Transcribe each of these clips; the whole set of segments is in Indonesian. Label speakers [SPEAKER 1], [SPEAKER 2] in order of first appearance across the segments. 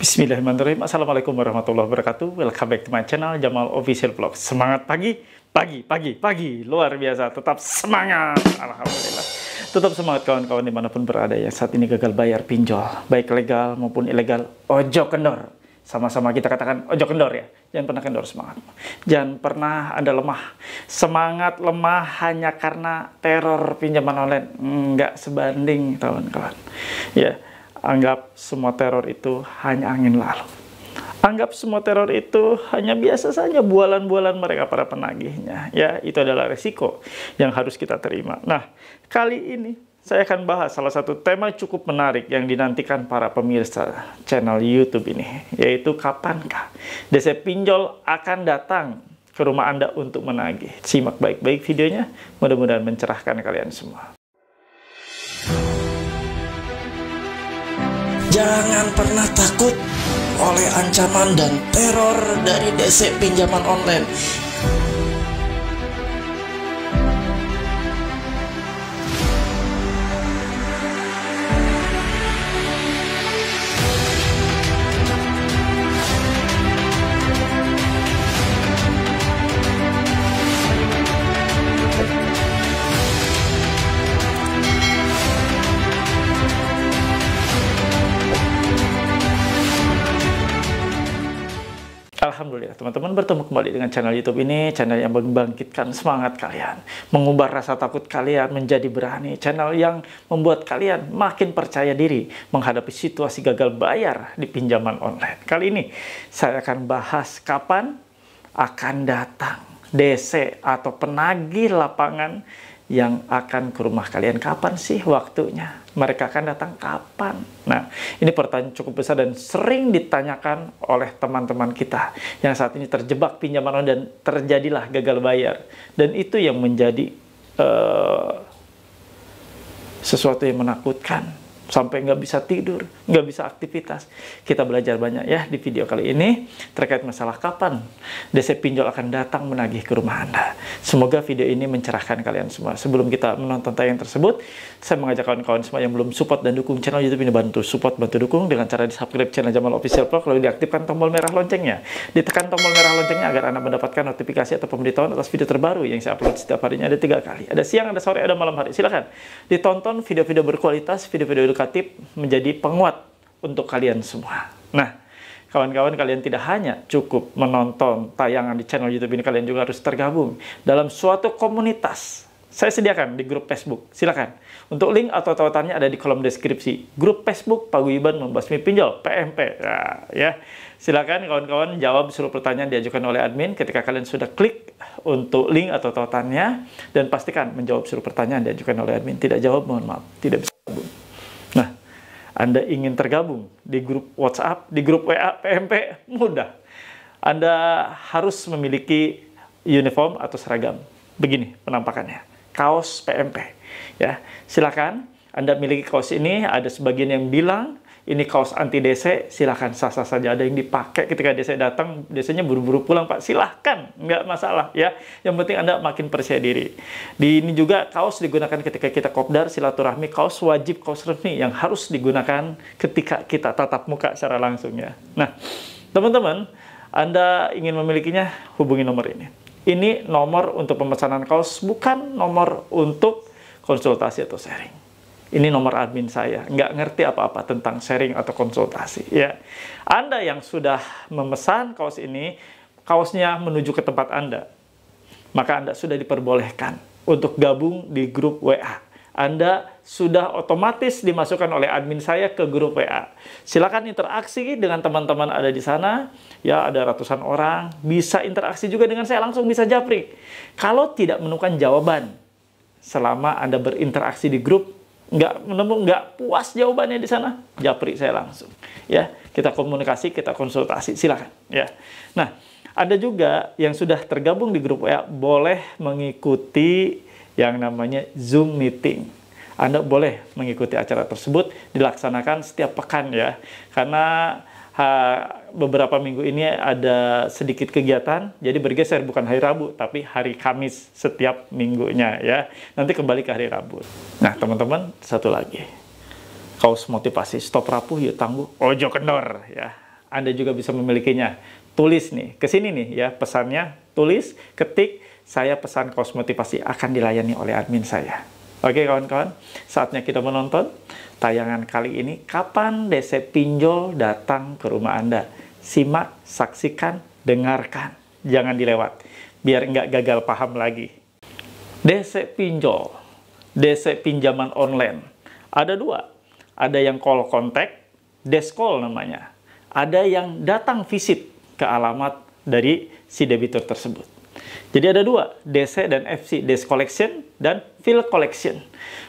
[SPEAKER 1] Bismillahirrahmanirrahim. Assalamualaikum warahmatullahi wabarakatuh. Welcome back to my channel Jamal Official Vlog. Semangat pagi, luar biasa. Tetap semangat, alhamdulillah. Tetap semangat kawan-kawan dimanapun berada yang saat ini gagal bayar pinjol, baik legal maupun ilegal. Ojo kendor. Sama-sama kita katakan ojo kendor ya. Jangan pernah kendor semangat. Jangan pernah Anda lemah. Semangat lemah hanya karena teror pinjaman online. Nggak sebanding kawan-kawan. Ya. Anggap semua teror itu hanya angin lalu. Anggap semua teror itu hanya biasa saja bualan-bualan mereka para penagihnya. Ya, itu adalah resiko yang harus kita terima. Nah, kali ini saya akan bahas salah satu tema cukup menarik yang dinantikan para pemirsa channel YouTube ini, yaitu kapankah DC pinjol akan datang ke rumah Anda untuk menagih. Simak baik-baik videonya, mudah-mudahan mencerahkan kalian semua.
[SPEAKER 2] Jangan pernah takut oleh ancaman dan teror dari DC pinjaman online.
[SPEAKER 1] Alhamdulillah teman-teman bertemu kembali dengan channel YouTube ini, channel yang membangkitkan semangat kalian, mengubah rasa takut kalian menjadi berani, channel yang membuat kalian makin percaya diri menghadapi situasi gagal bayar di pinjaman online. Kali ini saya akan bahas kapan akan datang DC atau penagih lapangan yang akan ke rumah kalian. Kapan sih waktunya? Mereka akan datang kapan? Nah, ini pertanyaan cukup besar dan sering ditanyakan oleh teman-teman kita yang saat ini terjebak pinjaman online dan terjadilah gagal bayar. Dan itu yang menjadi sesuatu yang menakutkan. Sampai nggak bisa tidur, nggak bisa aktivitas. Kita belajar banyak ya di video kali ini terkait masalah kapan DC pinjol akan datang menagih ke rumah Anda. Semoga video ini mencerahkan kalian semua. Sebelum kita menonton tayangan tersebut, saya mengajak kawan-kawan semua yang belum support dan dukung channel YouTube ini, bantu support, bantu dukung dengan cara di subscribe channel Jamal Official Vlog, lalu diaktifkan tombol merah loncengnya. Ditekan tombol merah loncengnya agar Anda mendapatkan notifikasi atau pemberitahuan atas video terbaru yang saya upload setiap harinya. Ada 3 kali. Ada siang, ada sore, ada malam hari. Silakan ditonton video-video berkualitas, video-video edukatif menjadi penguat untuk kalian semua. Nah, kawan-kawan, kalian tidak hanya cukup menonton tayangan di channel YouTube ini, kalian juga harus tergabung dalam suatu komunitas. Saya sediakan di grup Facebook. Silakan. Untuk link atau tautannya ada di kolom deskripsi. Grup Facebook Paguyuban Membasmi Pinjol PMP. Nah, ya. Silakan kawan-kawan jawab seluruh pertanyaan diajukan oleh admin ketika kalian sudah klik untuk link atau tautannya, dan pastikan menjawab seluruh pertanyaan diajukan oleh admin. Tidak jawab, mohon maaf, tidak bisa gabung. Nah, Anda ingin tergabung di grup WhatsApp, di grup WA PMP, mudah. Anda harus memiliki uniform atau seragam. Begini penampakannya, kaos PMP. Ya, silakan Anda miliki kaos ini. Ada sebagian yang bilang ini kaos anti DC, silahkan, sah-sah saja. Ada yang dipakai ketika DC datang, DC-nya buru-buru pulang, Pak. Silahkan, nggak masalah ya. Yang penting Anda makin percaya diri. Di ini juga kaos digunakan ketika kita kopdar, silaturahmi, kaos wajib, kaos resmi yang harus digunakan ketika kita tatap muka secara langsung ya. Nah, teman-teman, Anda ingin memilikinya, hubungi nomor ini. Ini nomor untuk pemesanan kaos, bukan nomor untuk konsultasi atau sharing. Ini nomor admin saya, nggak ngerti apa-apa tentang sharing atau konsultasi. Ya, Anda yang sudah memesan kaos ini, kaosnya menuju ke tempat Anda, maka Anda sudah diperbolehkan untuk gabung di grup WA. Anda sudah otomatis dimasukkan oleh admin saya ke grup WA. Silakan interaksi dengan teman-teman ada di sana. Ya, ada ratusan orang. Bisa interaksi juga dengan saya, langsung bisa japri. Kalau tidak menemukan jawaban selama Anda berinteraksi di grup, nggak puas jawabannya di sana, japri saya langsung. Ya, kita komunikasi, kita konsultasi, silakan. Ya. Nah, ada juga yang sudah tergabung di grup WA boleh mengikuti yang namanya Zoom meeting. Anda boleh mengikuti acara tersebut, dilaksanakan setiap pekan ya. Karena beberapa minggu ini ada sedikit kegiatan, jadi bergeser bukan hari Rabu, tapi hari Kamis setiap minggunya ya. Nanti kembali ke hari Rabu. Nah teman-teman, satu lagi. Kaos motivasi, stop rapuh, yuk tangguh, ojo kendor ya. Anda juga bisa memilikinya. Tulis nih, ke sini nih ya pesannya, tulis, ketik, saya pesan kaos motivasi akan dilayani oleh admin saya. Oke kawan-kawan, saatnya kita menonton tayangan kali ini, kapan DC Pinjol datang ke rumah Anda. Simak, saksikan, dengarkan, jangan dilewat, biar nggak gagal paham lagi. DC Pinjol, DC pinjaman online, ada dua. Ada yang call contact, desk call namanya. Ada yang datang visit ke alamat dari si debitur tersebut. Jadi ada dua, DC dan FC, desk collection dan field collection.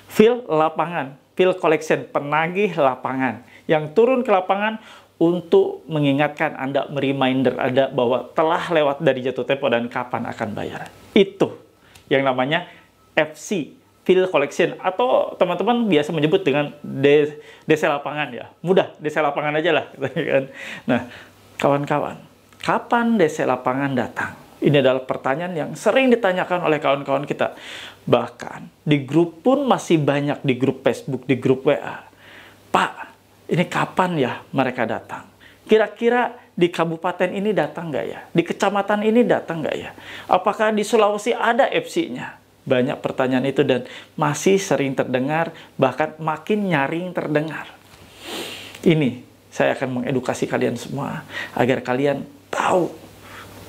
[SPEAKER 1] Field lapangan, field collection penagih lapangan yang turun ke lapangan untuk mengingatkan Anda, reminder Anda bahwa telah lewat dari jatuh tempo dan kapan akan bayar. Itu yang namanya FC, field collection, atau teman-teman biasa menyebut dengan DC lapangan ya. Mudah, DC lapangan aja lah. Nah, kawan-kawan, kapan DC lapangan datang? Ini adalah pertanyaan yang sering ditanyakan oleh kawan-kawan kita. Bahkan di grup pun masih banyak, di grup Facebook, di grup WA. Pak, ini kapan ya mereka datang? Kira-kira di kabupaten ini datang nggak ya? Di kecamatan ini datang nggak ya? Apakah di Sulawesi ada FC-nya? Banyak pertanyaan itu dan masih sering terdengar, bahkan makin nyaring terdengar. Ini saya akan mengedukasi kalian semua agar kalian tahu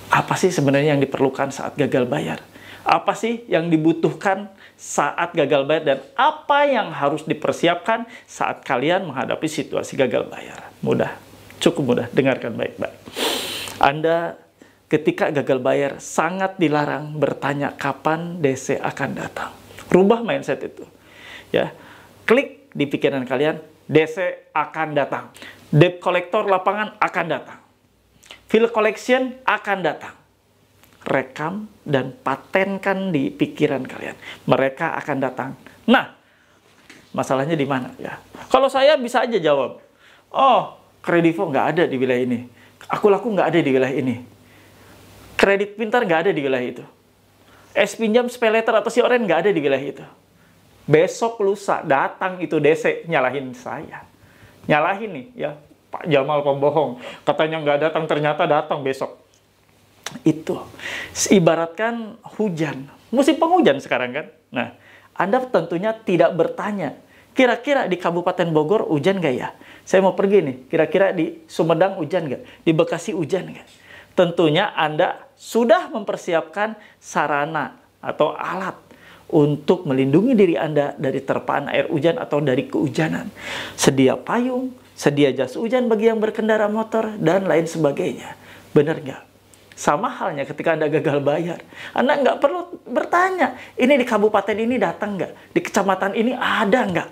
[SPEAKER 1] apa sih sebenarnya yang diperlukan saat gagal bayar. Apa sih yang dibutuhkan saat gagal bayar dan apa yang harus dipersiapkan saat kalian menghadapi situasi gagal bayar. Mudah, cukup mudah, dengarkan baik-baik. Anda ketika gagal bayar sangat dilarang bertanya kapan DC akan datang. Rubah mindset itu. Ya. Klik di pikiran kalian, DC akan datang. Debt collector lapangan akan datang. Field collection akan datang. Rekam dan patenkan di pikiran kalian. Mereka akan datang. Nah, masalahnya di mana ya? Kalau saya bisa aja jawab, oh, Kredivo nggak ada di wilayah ini. Aku laku nggak ada di wilayah ini. Kredit Pintar nggak ada di wilayah itu. Pinjam SPayLater atau SeaOrange nggak ada di wilayah itu. Besok lusa datang itu DC, nyalahin saya. Nyalahin nih ya, Pak Jamal pembohong. Katanya nggak datang, ternyata datang besok. Itu. Ibaratkan hujan. Musim penghujan sekarang kan. Nah, Anda tentunya tidak bertanya, kira-kira di Kabupaten Bogor hujan nggak ya? Saya mau pergi nih, kira-kira di Sumedang hujan nggak? Di Bekasi hujan nggak? Tentunya Anda sudah mempersiapkan sarana atau alat untuk melindungi diri Anda dari terpaan air hujan atau dari kehujanan. Sedia payung, sedia jas hujan bagi yang berkendara motor, dan lain sebagainya. Benar nggak? Sama halnya ketika Anda gagal bayar. Anda nggak perlu bertanya, ini di kabupaten ini datang nggak? Di kecamatan ini ada nggak?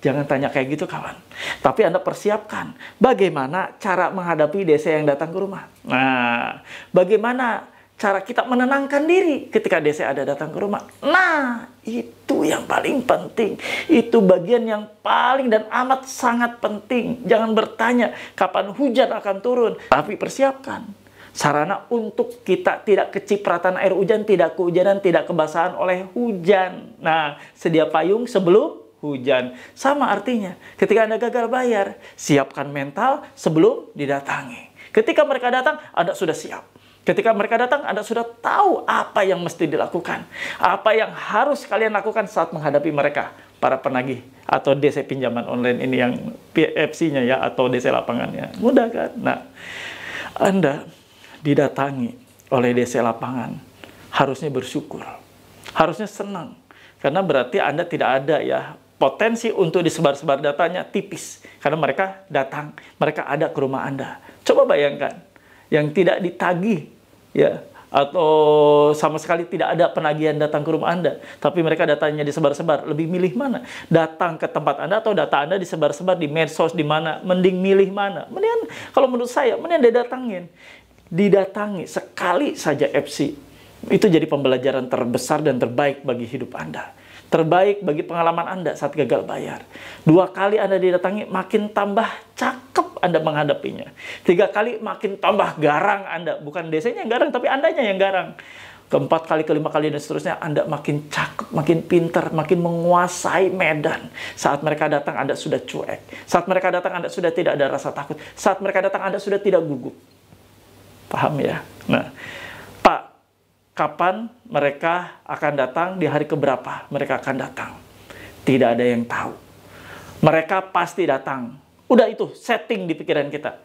[SPEAKER 1] Jangan tanya kayak gitu kawan. Tapi Anda persiapkan bagaimana cara menghadapi DC yang datang ke rumah. Nah, bagaimana cara kita menenangkan diri ketika DC ada datang ke rumah. Nah, itu yang paling penting. Itu bagian yang paling dan amat sangat penting. Jangan bertanya kapan hujan akan turun. Tapi persiapkan sarana untuk kita tidak kecipratan air hujan, tidak kehujanan, tidak kebasahan oleh hujan. Nah, sedia payung sebelum hujan. Sama artinya, ketika Anda gagal bayar, siapkan mental sebelum didatangi. Ketika mereka datang, Anda sudah siap. Ketika mereka datang, Anda sudah tahu apa yang mesti dilakukan. Apa yang harus kalian lakukan saat menghadapi mereka, para penagih atau DC pinjaman online ini yang PFC-nya ya, atau DC lapangannya. Mudah kan? Nah, Anda didatangi oleh DC lapangan, harusnya bersyukur. Harusnya senang. Karena berarti Anda tidak ada ya potensi untuk disebar-sebar datanya tipis. Karena mereka datang, mereka ada ke rumah Anda. Coba bayangkan, yang tidak ditagih, ya, atau sama sekali tidak ada penagihan datang ke rumah Anda, tapi mereka datanya disebar-sebar. Lebih milih mana? Datang ke tempat Anda atau data Anda disebar-sebar di medsos di mana? Mending milih mana? Mendingan, kalau menurut saya, mendingan didatangin. Didatangi sekali saja FC. Itu jadi pembelajaran terbesar dan terbaik bagi hidup Anda. Terbaik bagi pengalaman Anda saat gagal bayar. 2 kali Anda didatangi, makin tambah cakep Anda menghadapinya. 3 kali makin tambah garang Anda. Bukan DC-nya yang garang, tapi Andanya yang garang. keempat kali, kelima kali, dan seterusnya, Anda makin cakep, makin pintar, makin menguasai medan. Saat mereka datang, Anda sudah cuek. Saat mereka datang, Anda sudah tidak ada rasa takut. Saat mereka datang, Anda sudah tidak gugup. Paham ya? Nah, Pak, kapan mereka akan datang, di hari keberapa mereka akan datang? Tidak ada yang tahu. Mereka pasti datang. Udah itu, setting di pikiran kita.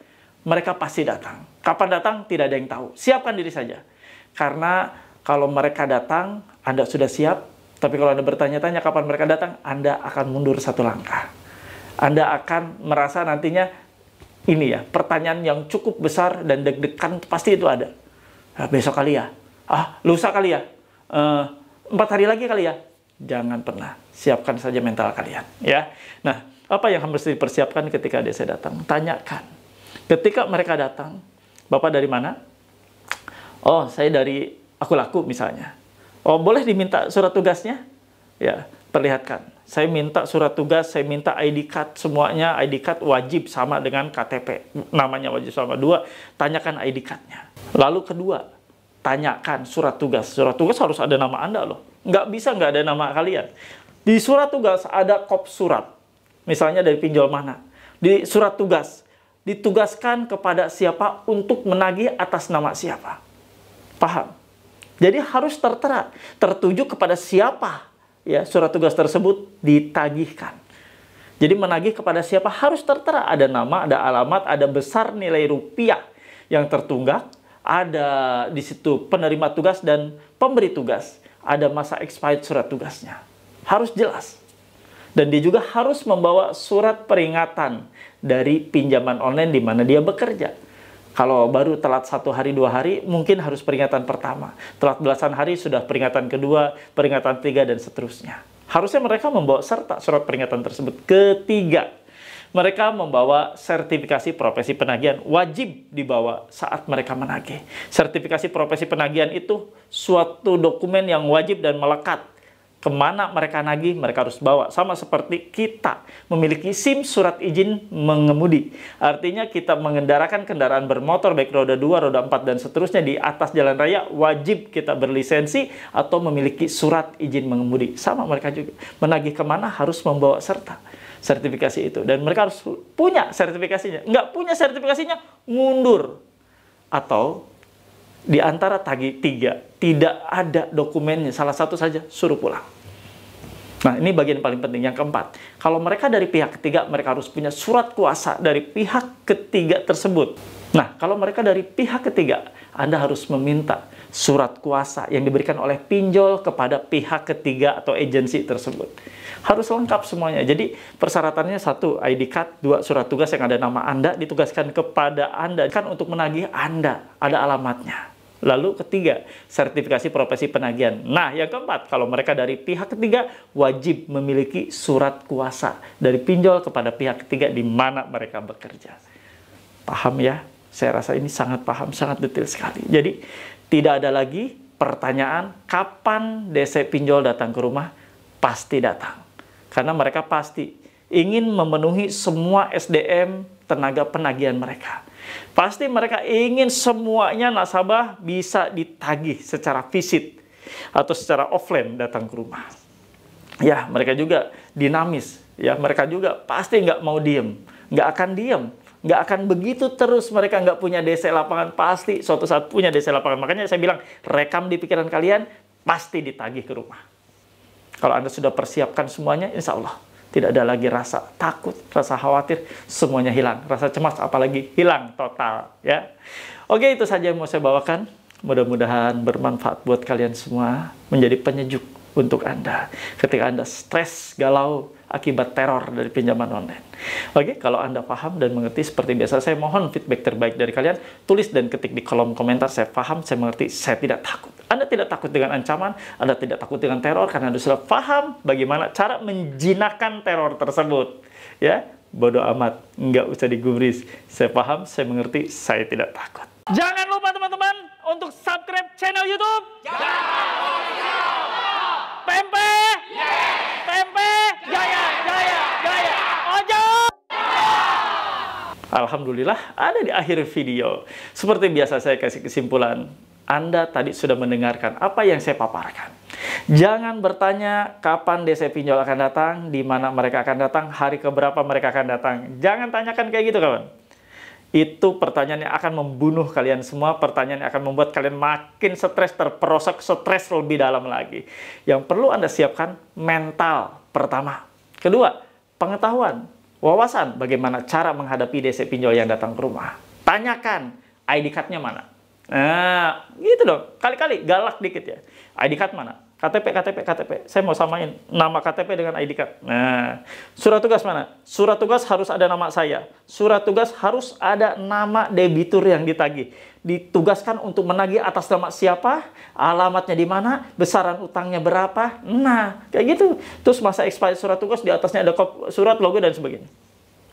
[SPEAKER 1] Mereka pasti datang. Kapan datang, tidak ada yang tahu. Siapkan diri saja. Karena kalau mereka datang, Anda sudah siap. Tapi kalau Anda bertanya-tanya kapan mereka datang, Anda akan mundur satu langkah. Anda akan merasa nantinya, ini ya, pertanyaan yang cukup besar dan deg-degan pasti itu ada. Besok kali ya? Lusa kali ya? 4 hari lagi kali ya? Jangan pernah. Siapkan saja mental kalian. Ya. Nah, apa yang harus dipersiapkan ketika DC datang? Tanyakan. Ketika mereka datang, Bapak dari mana? Oh, saya dari Aku Laku misalnya. Oh, boleh diminta surat tugasnya? Ya, perlihatkan. Saya minta surat tugas, saya minta ID card, semuanya ID card wajib sama dengan KTP. Namanya wajib sama. 2, tanyakan ID card-nya. Lalu kedua, tanyakan surat tugas. Surat tugas harus ada nama Anda loh. Nggak bisa nggak ada nama kalian. Di surat tugas ada kop surat. Misalnya dari pinjol mana. Di surat tugas, ditugaskan kepada siapa untuk menagih atas nama siapa. Paham? Jadi harus tertera, tertuju kepada siapa ya surat tugas tersebut ditagihkan. Jadi menagih kepada siapa harus tertera, ada nama, ada alamat, ada besar nilai rupiah yang tertunggak, ada di situ penerima tugas dan pemberi tugas, ada masa expired surat tugasnya. Harus jelas. Dan dia juga harus membawa surat peringatan dari pinjaman online di mana dia bekerja. Kalau baru telat 1 hari, 2 hari, mungkin harus peringatan pertama. Telat belasan hari, sudah peringatan kedua, peringatan 3, dan seterusnya. Harusnya mereka membawa serta surat peringatan tersebut. Ketiga, mereka membawa sertifikasi profesi penagihan. Wajib dibawa saat mereka menagih. Sertifikasi profesi penagihan itu suatu dokumen yang wajib dan melekat. Kemana mereka nagih, mereka harus bawa. Sama seperti kita memiliki SIM, surat izin mengemudi. Artinya kita mengendarakan kendaraan bermotor, baik roda 2, roda 4, dan seterusnya di atas jalan raya, wajib kita berlisensi atau memiliki surat izin mengemudi. Sama mereka juga. Menagih kemana harus membawa serta sertifikasi itu. Dan mereka harus punya sertifikasinya. Nggak punya sertifikasinya, mundur. Atau di antara tagih 3, tidak ada dokumennya, salah satu saja, suruh pulang. Nah, ini bagian paling penting. Yang keempat, kalau mereka dari pihak ketiga, mereka harus punya surat kuasa dari pihak ketiga tersebut. Nah, kalau mereka dari pihak ketiga, Anda harus meminta surat kuasa yang diberikan oleh pinjol kepada pihak ketiga atau agensi tersebut. Harus lengkap semuanya. Jadi, persyaratannya 1, ID card, 2, surat tugas yang ada nama Anda, ditugaskan kepada Anda. Kan untuk menagih Anda, ada alamatnya. Lalu ketiga, sertifikasi profesi penagihan. Nah, yang keempat, kalau mereka dari pihak ketiga, wajib memiliki surat kuasa dari pinjol kepada pihak ketiga di mana mereka bekerja. Paham ya? Saya rasa ini sangat paham, sangat detail sekali. Jadi, tidak ada lagi pertanyaan kapan DC pinjol datang ke rumah. Pasti datang. Karena mereka pasti ingin memenuhi semua SDM tenaga penagihan mereka. Pasti mereka ingin semuanya nasabah bisa ditagih secara visit atau secara offline datang ke rumah. Ya, mereka juga dinamis. Ya, mereka juga pasti nggak mau diem. Nggak akan diem. Nggak akan begitu terus mereka nggak punya DC lapangan. Pasti suatu saat punya DC lapangan. Makanya saya bilang, rekam di pikiran kalian, pasti ditagih ke rumah. Kalau Anda sudah persiapkan semuanya, insya Allah tidak ada lagi rasa takut, rasa khawatir, semuanya hilang. Rasa cemas apalagi hilang total, ya. Oke, itu saja yang mau saya bawakan. Mudah-mudahan bermanfaat buat kalian semua, menjadi penyejuk untuk Anda ketika Anda stres, galau akibat teror dari pinjaman online. Oke, kalau Anda paham dan mengerti seperti biasa, saya mohon feedback terbaik dari kalian. Tulis dan ketik di kolom komentar, saya paham, saya mengerti, saya tidak takut. Anda tidak takut dengan ancaman, Anda tidak takut dengan teror, karena Anda sudah paham bagaimana cara menjinakkan teror tersebut. Ya, bodoh amat, nggak usah digubris. Saya paham, saya mengerti, saya tidak takut. Jangan lupa teman-teman untuk subscribe channel YouTube. Pempe, Pempe, Jaya, Jaya, Jaya, Ojo. Alhamdulillah ada di akhir video. Seperti biasa saya kasih kesimpulan. Anda tadi sudah mendengarkan apa yang saya paparkan. Jangan bertanya kapan DC Pinjol akan datang, di mana mereka akan datang, hari keberapa mereka akan datang. Jangan tanyakan kayak gitu, kawan. Itu pertanyaan yang akan membunuh kalian semua, pertanyaan yang akan membuat kalian makin stres, terperosok, stres lebih dalam lagi. Yang perlu Anda siapkan mental pertama. Kedua, pengetahuan, wawasan bagaimana cara menghadapi DC Pinjol yang datang ke rumah. Tanyakan, ID card-nya mana? Nah, gitu dong. Kali-kali galak dikit ya. ID card mana? KTP. Saya mau samain nama KTP dengan ID card. Nah, surat tugas mana? Surat tugas harus ada nama saya. Surat tugas harus ada nama debitur yang ditagih. Ditugaskan untuk menagih atas nama siapa, alamatnya di mana, besaran utangnya berapa. Nah, kayak gitu. Terus masa expired surat tugas, di atasnya ada surat, logo, dan sebagainya.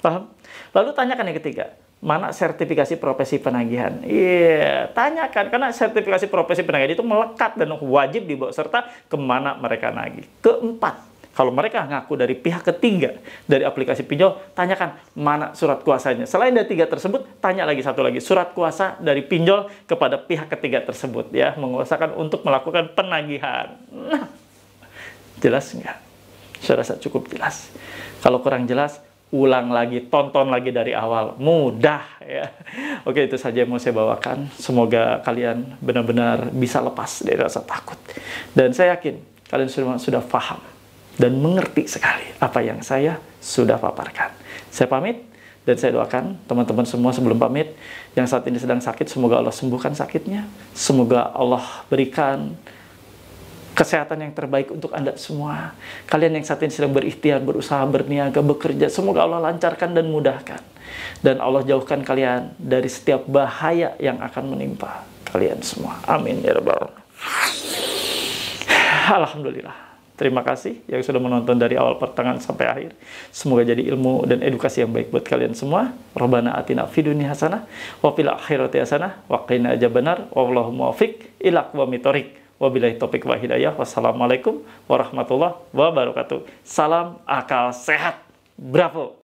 [SPEAKER 1] Paham? Lalu tanyakan yang ketiga, mana sertifikasi profesi penagihan? Iya, tanyakan, karena sertifikasi profesi penagihan itu melekat dan wajib dibawa serta kemana mereka nagih. Keempat, kalau mereka ngaku dari pihak ketiga dari aplikasi pinjol, tanyakan mana surat kuasanya. Selain dari tiga tersebut, tanya lagi satu lagi, surat kuasa dari pinjol kepada pihak ketiga tersebut, ya, menguasakan untuk melakukan penagihan. Nah, jelas nggak? Saya rasa cukup jelas. Kalau kurang jelas, ulang lagi, tonton lagi dari awal. Mudah, ya. Oke, itu saja yang mau saya bawakan. Semoga kalian benar-benar bisa lepas dari rasa takut. Dan saya yakin kalian sudah paham dan mengerti sekali apa yang saya sudah paparkan. Saya pamit, dan saya doakan teman-teman semua sebelum pamit yang saat ini sedang sakit, semoga Allah sembuhkan sakitnya. Semoga Allah berikan kesehatan yang terbaik untuk Anda semua. Kalian yang saat ini sedang berikhtiar, berusaha, berniaga, bekerja, semoga Allah lancarkan dan mudahkan. Dan Allah jauhkan kalian dari setiap bahaya yang akan menimpa kalian semua. Amin ya rabbal alamin. Alhamdulillah. Terima kasih yang sudah menonton dari awal pertengahan sampai akhir. Semoga jadi ilmu dan edukasi yang baik buat kalian semua. Rabbana atina fid dunya hasanah wa fil akhirati hasanah wa qina adzabannar. Wallahu muwaffiq ila aqwamit thoriq. Wabillahi taufiq wa hidayah. Wassalamualaikum warahmatullahi wabarakatuh. Salam akal sehat. Bravo.